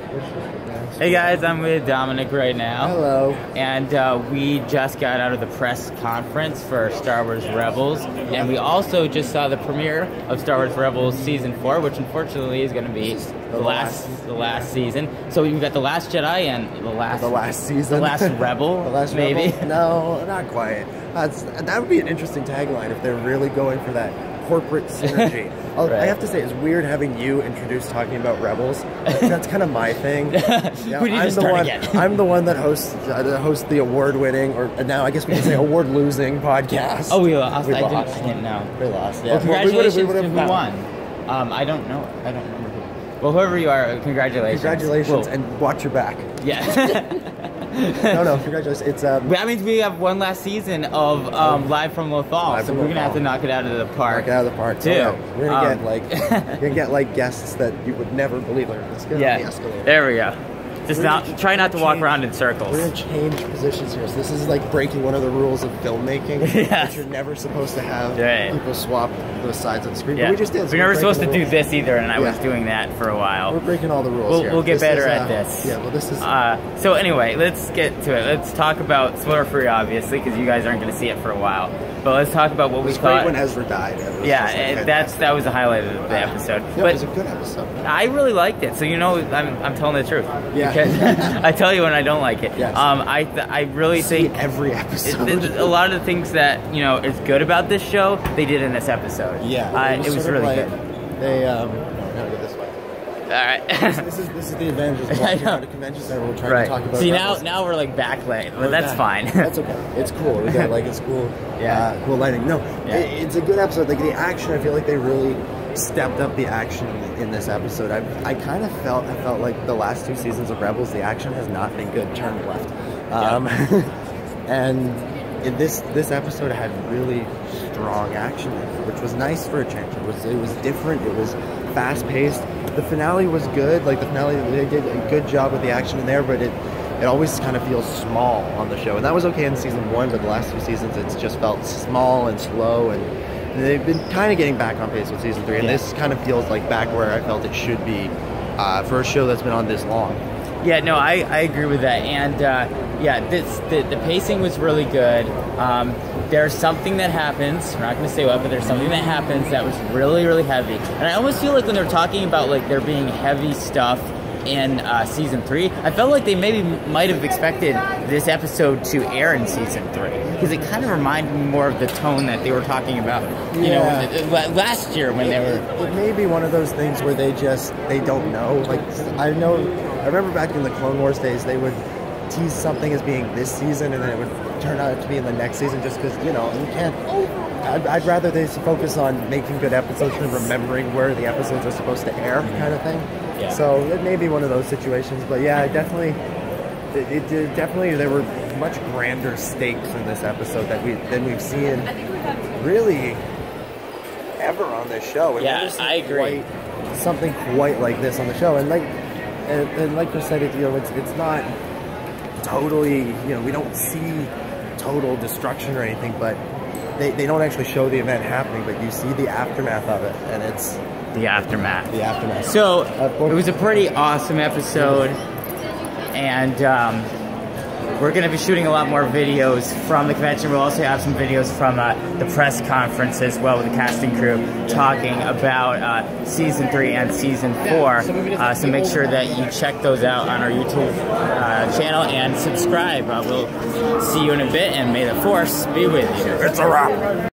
Hey guys, I'm with Dominic right now. Hello. And we just got out of the press conference for Star Wars Rebels, and we also just saw the premiere of Star Wars Rebels Season 4, which unfortunately is going to be the last season. So we've got The Last Jedi and the last season. The Last Rebel, the last maybe? Rebel? No, not quite. That would be an interesting tagline if they're really going for that corporate synergy. Right. I have to say, it's weird having you introduce talking about Rebels. That's kind of my thing. I'm the one that hosts the award-winning, or now I guess we can say award-losing podcast. Oh, we lost. I didn't know. We lost. Yeah. Well, congratulations to who won. I don't know. I don't remember who. Well, whoever you are, congratulations. Congratulations, and watch your back. Yeah. No, congratulations. It's that means we have one last season of Live from Lothal, so we're gonna have to knock it out of the park. Knock it out of the park too. Yeah. We're gonna get like guests that you would never believe are gonna get on the escalator. There we go. Just try not to walk around in circles. We're gonna change positions here. So this is like breaking one of the rules of filmmaking. That you're never supposed to have people swap the sides of the screen. But we just did. So we're never supposed to do this either, and I was doing that for a while. We're breaking all the rules here. We'll get better at this. Yeah, well this is... so anyway, let's get to it. Let's talk about spoiler-free, obviously, because you guys aren't going to see it for a while. But let's talk about what we thought. It was great when Ezra died. Yeah, that was the highlight of the episode. Yeah, but it was a good episode. I really liked it, so you know I'm telling the truth. Yeah. Because I tell you when I don't like it. Yes. I really think every episode. A lot of the things that is good about this show, they did in this episode. Yeah, it was really good. They no, we're gonna go this way. All right. this is the advantage of walking around a convention center. We're trying to talk about. See now we're like backlit, but that's fine. That's okay. It's cool. We got it's cool. Yeah. Cool lighting. No, it's a good episode. Like the action, I feel like they really stepped up the action in this episode. I kind of felt like the last two seasons of Rebels, the action has not been good. Turn left. And in this episode had really strong action, which was nice for a change. It was different. It was fast paced. The finale was good. Like the finale, they did a good job with the action in there, but it always kind of feels small on the show, and that was okay in season 1. But the last 2 seasons, it's just felt small and slow, and they've been kind of getting back on pace with season 3, and this kind of feels like back where I felt it should be for a show that's been on this long. Yeah, no, I agree with that, and the pacing was really good. There's something that happens, we're not going to say what, but there's something that happens that was really, really heavy. And I almost feel like when they're talking about like there being heavy stuff in season 3, I felt like they might have expected this episode to air in season 3, because it kind of reminded me more of the tone that they were talking about, you know, last year when they were. It may be one of those things where they don't know. Like I remember back in the Clone Wars days, they would tease something as being this season, and then it would turn out to be in the next season, just because you can't. I'd rather they focus on making good episodes and remembering where the episodes are supposed to air, kind of thing. Yeah. So it may be one of those situations, but yeah, definitely there were much grander stakes in this episode than we've seen really ever on this show. Yeah, I agree. Something quite like this on the show, and like Chris said, it's not totally, we don't see total destruction or anything, but they don't actually show the event happening, but you see the aftermath of it, and it's the aftermath. So it was a pretty awesome episode, and we're going to be shooting a lot more videos from the convention. We'll also have some videos from the press conference as well with the casting crew talking about season 3 and season 4. So make sure that you check those out on our YouTube channel and subscribe. We'll see you in a bit, and may the Force be with you. It's a wrap.